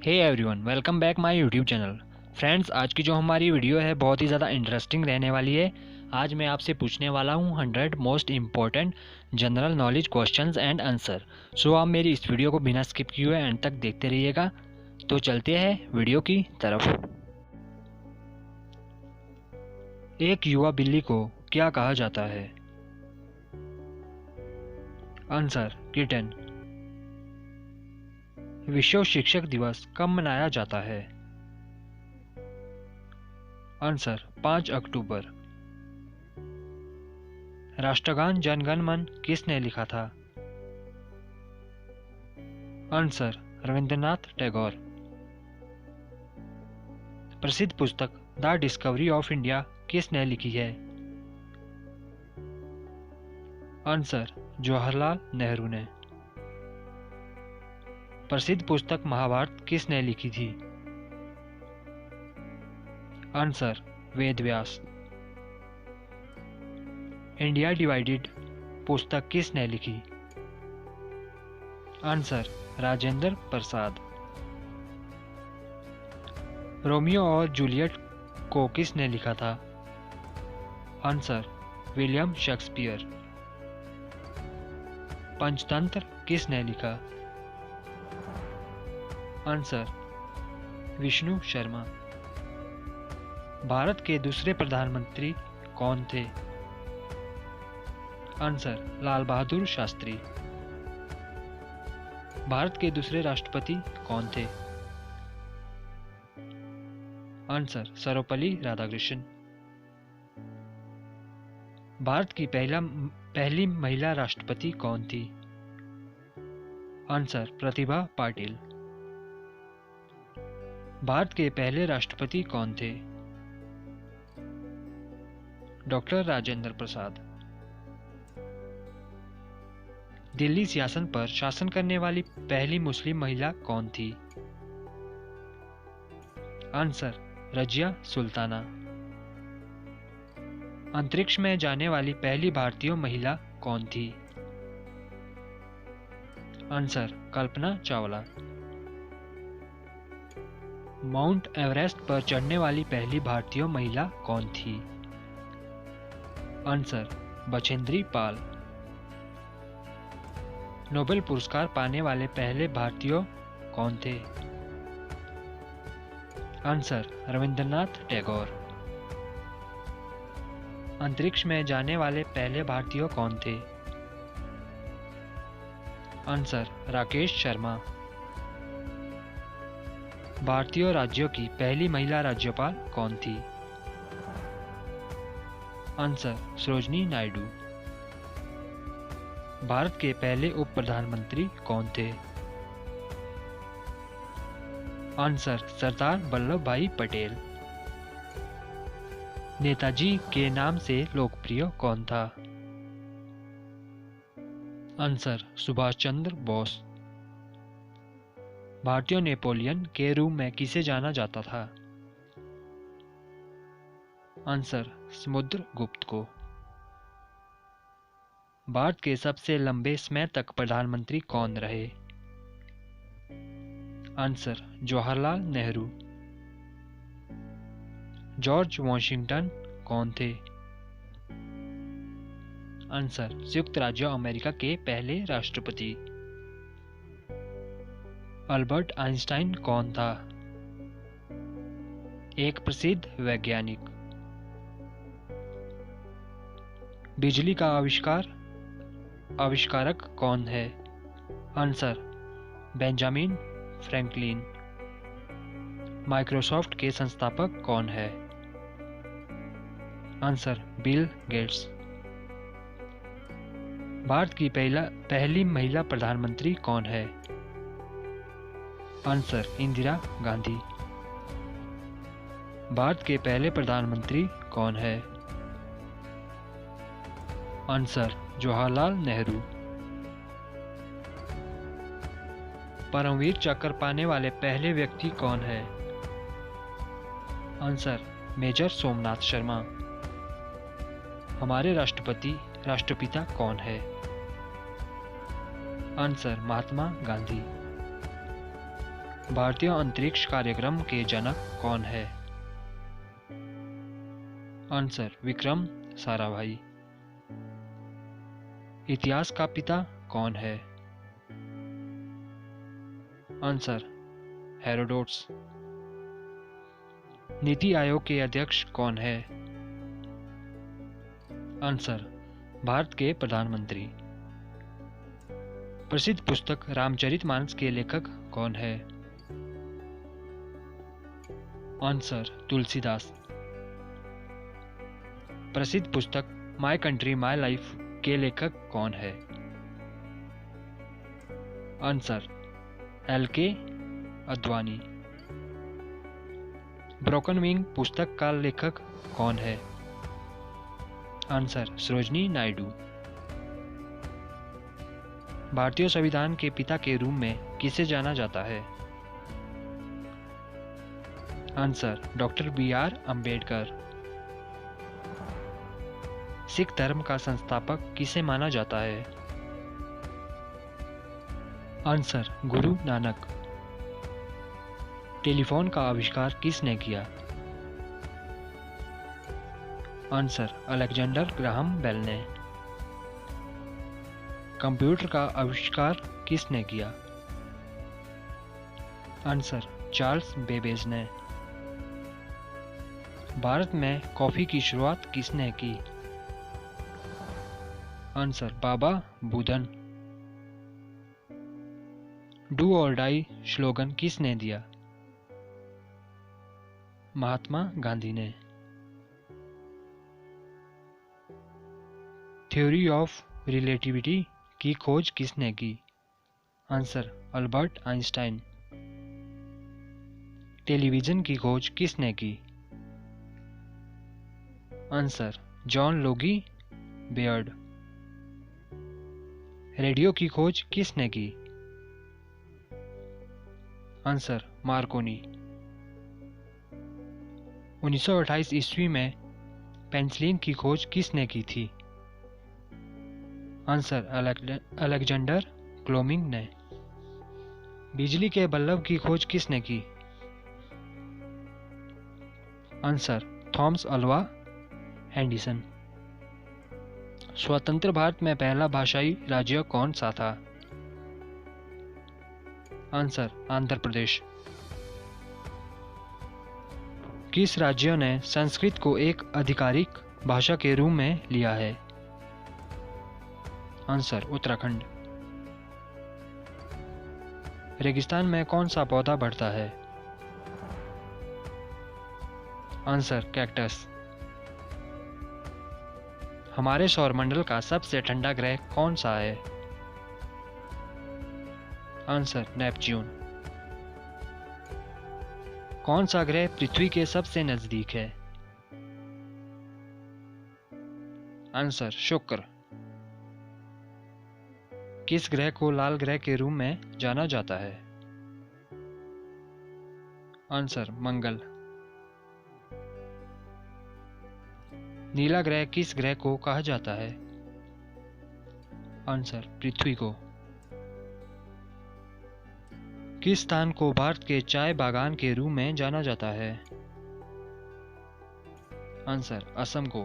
Hey everyone, welcome back my YouTube channel. Friends, आज की जो हमारी वीडियो है बहुत ही ज़्यादा इंटरेस्टिंग रहने वाली है। आज मैं आपसे पूछने वाला हूँ 100 most important general knowledge questions and answer. So आप मेरी इस वीडियो को बिना स्किप किए हुए एंड तक देखते रहिएगा। तो चलते हैं वीडियो की तरफ। एक युवा बिल्ली को क्या कहा जाता है? Answer kitten. विश्व शिक्षक दिवस कब मनाया जाता है? आंसर 5 अक्टूबर। राष्ट्रगान जन गण मन किसने लिखा था? आंसर रविंद्रनाथ टैगोर। प्रसिद्ध पुस्तक द डिस्कवरी ऑफ इंडिया किसने लिखी है? आंसर जवाहरलाल नेहरू ने। प्रसिद्ध पुस्तक महाभारत किसने लिखी थी? Answer Ved Vyas. India divided पुस्तक किसने लिखी? आंसर राजेंद्र प्रसाद। रोमियो और जूलियट को किसने लिखा था? Answer William Shakespeare. पंचतंत्र किसने लिखा? आंसर विष्णु शर्मा। भारत के दूसरे प्रधानमंत्री कौन थे? आंसर लाल बहादुर शास्त्री। भारत के दूसरे राष्ट्रपति कौन थे? आंसर सर्वपल्ली राधाकृष्णन। भारत की पहली महिला राष्ट्रपति कौन थी? आंसर प्रतिभा पाटिल। भारत के पहले राष्ट्रपति कौन थे? डॉक्टर राजेंद्र प्रसाद। दिल्ली सिंहासन पर शासन करने वाली पहली मुस्लिम महिला कौन थी? आंसर रजिया सुल्ताना। अंतरिक्ष में जाने वाली पहली भारतीय महिला कौन थी? Answer Kalpana Chawla. Mount Everest पर चढ़ने वाली पहली भारतीय महिला कौन थी? आंसर बछेंद्री पाल। नोबेल पुरस्कार पाने वाले पहले भारतीय कौन थे? आंसर रविंद्रनाथ टैगोर। अंतरिक्ष में जाने वाले पहले भारतीय कौन थे? आंसर राकेश शर्मा। भारतीय राज्यों की पहली महिला राज्यपाल कौन थी? आंसर सरोजिनी नायडू। भारत के पहले उप प्रधानमंत्री कौन थे? आंसर सरदार वल्लभ भाई पटेल। नेताजी के नाम से लोकप्रिय कौन था? आंसर सुभाष चंद्र बोस। भारतीय नेपोलियन के रूप में किसे जाना जाता था? आंसर समुद्रगुप्त को। भारत के सबसे लंबे समय तक प्रधानमंत्री कौन रहे? Answer Jawaharlal Nehru. George Washington कौन थे? आंसर संयुक्त राज्य अमेरिका के पहले राष्ट्रपति। अल्बर्ट आइंस्टाइन कौन था? एक प्रसिद्ध वैज्ञानिक। बिजली का आविष्कारक कौन है? Answer Benjamin Franklin. माइक्रोसॉफ्ट के संस्थापक कौन है? Answer Bill Gates. भारत की पहली महिला प्रधानमंत्री कौन है? आंसर इंदिरा गांधी। भारत के पहले प्रधानमंत्री कौन है? आंसर जवाहरलाल नेहरू। परमवीर चक्र पाने वाले पहले व्यक्ति कौन है? Answer major Somnath Sharma. हमारे राष्ट्रपिता कौन है? आंसर महात्मा गांधी। भारतीय अंतरिक्ष कार्यक्रम के जनक कौन है? आंसर विक्रम साराभाई। इतिहास का पिता कौन है? Answer Herodotus. नीति आयोग के अध्यक्ष कौन है? आंसर भारत के प्रधानमंत्री। प्रसिद्ध पुस्तक रामचरितमानस के लेखक कौन है? आंसर तुलसीदास। प्रसिद्ध पुस्तक माय कंट्री माय लाइफ के लेखक कौन है? Answer LK Advani. Broken wing पुस्तक का लेखक कौन है? आंसर सरोजनी नायडू। भारतीय संविधान के पिता के रूप में किसे जाना जाता है? Answer doctor BR Ambedkar. Sikh धर्म का संस्थापक किसे माना जाता है? आंसर गुरु नानक। टेलीफोन का आविष्कार किसने किया? आंसर अलेक्जेंडर ग्राहम बेल ने। कंप्यूटर का आविष्कार किसने किया? आंसर चार्ल्स बेबेज ने। भारत में कॉफी की शुरुआत किसने की? आंसर बाबा बुदन। डू और डाई स्लोगन किसने दिया? महात्मा गांधी ने। थ्योरी ऑफ रिलेटिविटी की खोज किसने की? Answer Albert Einstein. टेलीविजन की खोज किसने की? Answer John Logie Baird. Radio की खोज किसने की? Answer Markovnikov. 1928 ईस्वी में पेनिसिलिन की खोज किसने की थी? आंसर अलेक्जेंडर फ्लेमिंग ने। बिजली के बल्ब की खोज किसने की? Answer Thomas Alva Edison. स्वतंत्र भारत में पहला भाषाई राज्य कौन सा था? आंसर आंध्र प्रदेश। किस राज्य ने संस्कृत को एक आधिकारिक भाषा के रूप में लिया है? आंसर उत्तराखंड। रेगिस्तान में कौन सा पौधा बढ़ता है? Answer cactus. हमारे सौरमंडल का सबसे ठंडा ग्रह कौन सा है? Answer Neptune. कौन सा ग्रह पृथ्वी के सबसे नजदीक है? आंसर शुक्र। किस ग्रह को लाल ग्रह के रूप में जाना जाता है? आंसर मंगल। नीला ग्रह किस ग्रह को कहा जाता है? आंसर पृथ्वी को। किस स्थान को भारत के चाय बागान के रूप में जाना जाता है? आंसर असम को।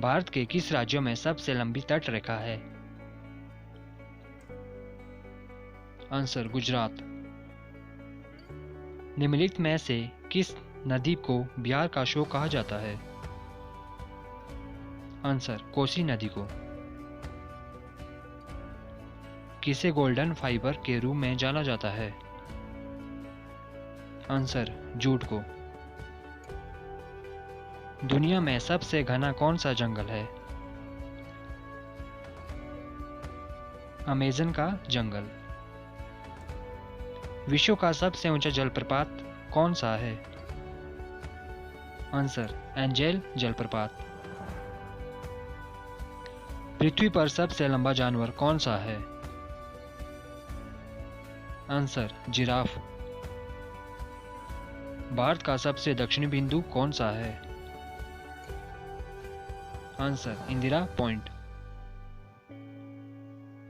भारत के किस राज्य में सबसे लंबी तट रेखा है? आंसर गुजरात। निम्नलिखित में से किस नदी को बिहार का शोक कहा जाता है? आंसर कोसी नदी को। किसे गोल्डन फाइबर के रूप में जाना जाता है? आंसर जूट को। दुनिया में सबसे घना कौन सा जंगल है? अमेज़न का जंगल। विश्व का सबसे ऊंचा जलप्रपात कौन सा है? आंसर एंजेल जलप्रपात। पृथ्वी पर सबसे लंबा जानवर कौन सा है? Answer giraffe. भारत का सबसे दक्षिणी बिंदु कौन सा है? Answer Indira point.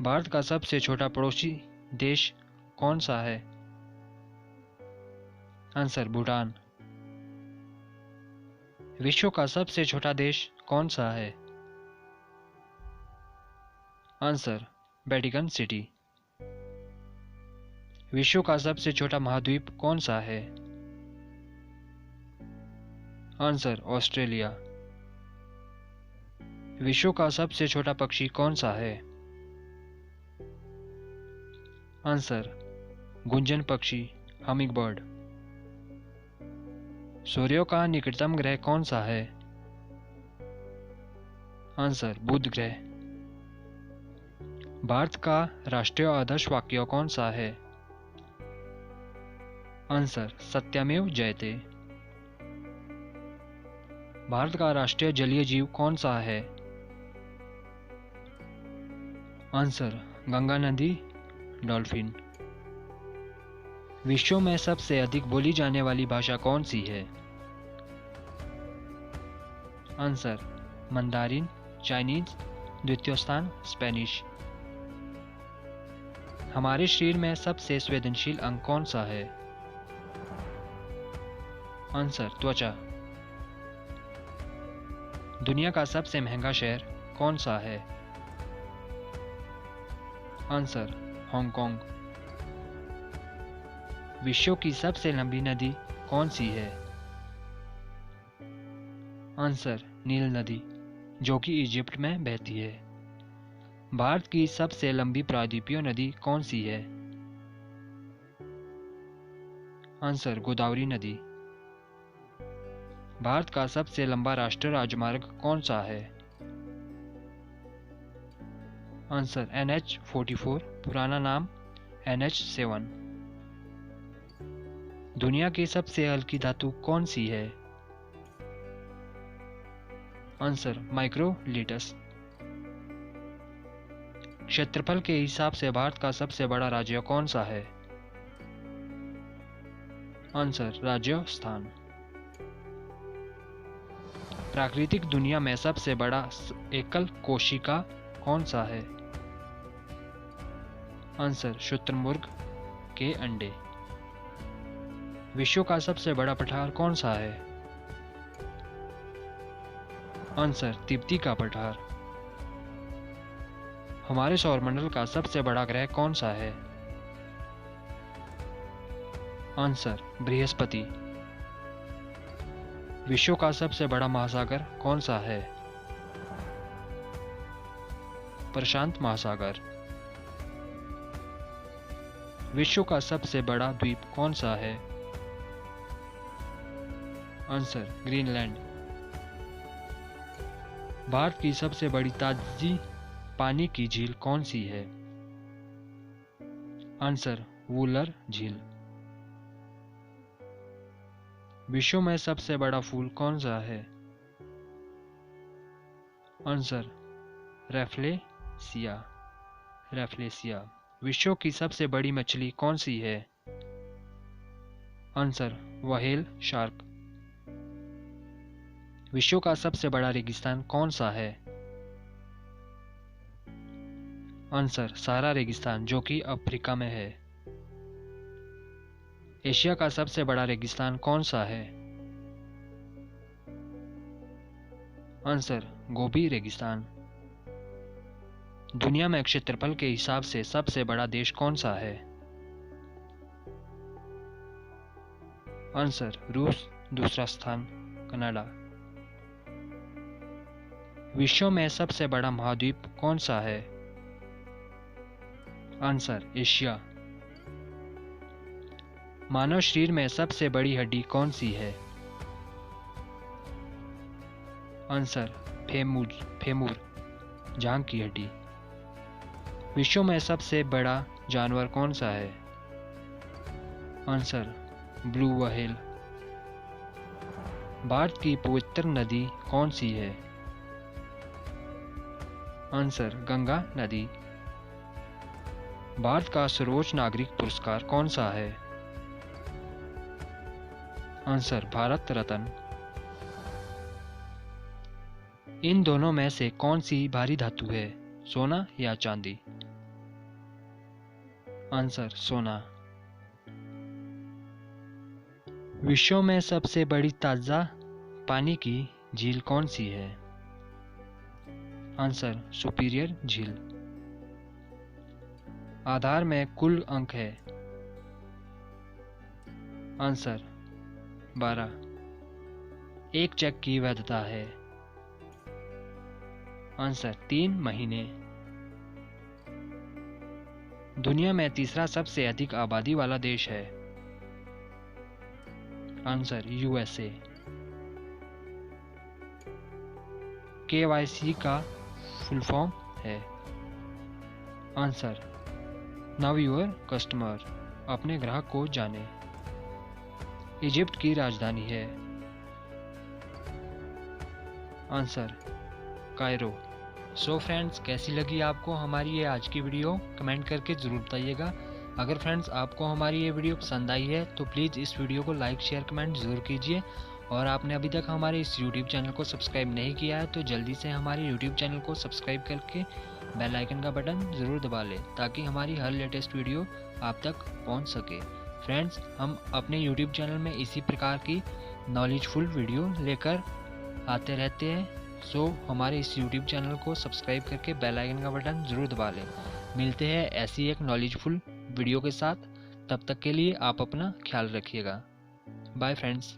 भारत का सबसे छोटा पड़ोसी देश कौन सा है? आंसर भूटान। विश्व का सबसे छोटा देश कौन सा है? Answer Vatican city. विश्व का सबसे छोटा महाद्वीप कौन सा है? Answer Australia. विश्व का सबसे छोटा पक्षी कौन सा है? आंसर गुंजन पक्षी, हमिंग बर्ड। सूर्य का निकटतम ग्रह कौन सा है? आंसर बुध ग्रह। भारत का राष्ट्रीय आदर्श वाक्य कौन सा है? आंसर सत्यमेव जयते। भारत का राष्ट्रीय जलीय जीव कौन सा है? आंसर गंगा नदी, डॉल्फिन। विश्व में सबसे अधिक बोली जाने वाली भाषा कौन सी है? आंसर मंदारिन, चाइनीज, द्वितीय स्थान स्पेनिश। हमारे शरीर में सबसे संवेदनशील अंग कौन सा है? आंसर त्वचा। दुनिया का सबसे महंगा शहर कौन सा है? Answer Hong Kong. विश्व की सबसे लंबी नदी कौन सी है? आंसर नील नदी, जो कि इजिप्ट में बहती है। भारत की सबसे लंबी प्रायद्वीपीय नदी कौन सी है? आंसर गोदावरी नदी। भारत का सबसे लंबा राष्ट्रीय राजमार्ग कौन सा है? आंसर NH-44, पुराना नाम NH-7। दुनिया की सबसे हल्की धातु कौन सी है? आंसर माइक्रोलिटस। क्षेत्रफल के हिसाब से भारत का सबसे बड़ा राज्य कौन सा है? आंसर राजस्थान। प्राकृतिक दुनिया में सबसे बड़ा एकल कोशिका कौन सा है? आंसर शुतुरमुर्ग के अंडे। विश्व का सबसे बड़ा पठार कौन सा है? आंसर तिब्बती का पठार। हमारे सौरमंडल का सबसे बड़ा ग्रह कौन सा है? आंसर बृहस्पति। विश्व का सबसे बड़ा महासागर कौन सा है? प्रशांत महासागर। विश्व का सबसे बड़ा द्वीप कौन सा है? Answer Greenland. भारत की सबसे बड़ी ताजी पानी की झील कौन सी है? आंसर वुलर झील। विश्व में सबसे बड़ा फूल कौन सा है? आंसर रैफ्लेसिया। रैफ्लेसिया। विश्व की सबसे बड़ी मछली कौन सी है? Answer whale shark. विश्व का सबसे बड़ा रेगिस्तान कौन सा है? आंसर सहारा रेगिस्तान, जो कि अफ्रीका में है। एशिया का सबसे बड़ा रेगिस्तान कौन सा है? आंसर गोबी रेगिस्तान। दुनिया में क्षेत्रफल के हिसाब से सबसे बड़ा देश कौन सा है? आंसर रूस, दूसरा स्थान कनाडा। विश्व में सबसे बड़ा महाद्वीप कौन सा है? Answer Asia. मानव शरीर में सबसे बड़ी हड्डी कौन सी है? आंसर फेमूर, जांघ की हड्डी। विश्व में सबसे बड़ा जानवर कौन सा है? Answer blue whale. भारत की पवित्र नदी कौन सी है? आंसर गंगा नदी। भारत का सर्वोच्च नागरिक पुरस्कार कौन सा है? आंसर भारत रत्न। इन दोनों में से कौन सी भारी धातु है, सोना या चांदी? आंसर सोना। विश्व में सबसे बड़ी ताज़ा पानी की झील कौन सी है? आंसर सुपीरियर झील। आधार में कुल अंक है? आंसर 12। एक चेक की वैधता है? आंसर 3 महीने। दुनिया में तीसरा सबसे अधिक आबादी वाला देश है? Answer USA. KYC का फुल फॉर्म है? आंसर नाउ योर कस्टमर, अपने ग्राहक को जाने। इजिप्ट की राजधानी है? Answer Cairo. सो फ्रेंड्स, कैसी लगी आपको हमारी ये आज की वीडियो? कमेंट करके ज़रूर बताइएगा। अगर फ्रेंड्स आपको हमारी ये वीडियो पसंद आई है तो प्लीज़ इस वीडियो को लाइक शेयर कमेंट ज़रूर कीजिए। और आपने अभी तक हमारे इस यूट्यूब चैनल को सब्सक्राइब नहीं किया है तो जल्दी से हमारे यूट्यूब चैनल को सब्सक्राइब करके बेल आइकन का बटन ज़रूर दबा लें ताकि हमारी हर लेटेस्ट वीडियो आप तक पहुंच सके। फ्रेंड्स, हम अपने यूट्यूब चैनल में इसी प्रकार की नॉलेजफुल वीडियो लेकर आते रहते हैं। सो हमारे इस यूट्यूब चैनल को सब्सक्राइब करके बेल आइकन का बटन ज़रूर दबा लें। मिलते हैं ऐसी एक नॉलेजफुल वीडियो के साथ। तब तक के लिए आप अपना ख्याल रखिएगा। Bye friends.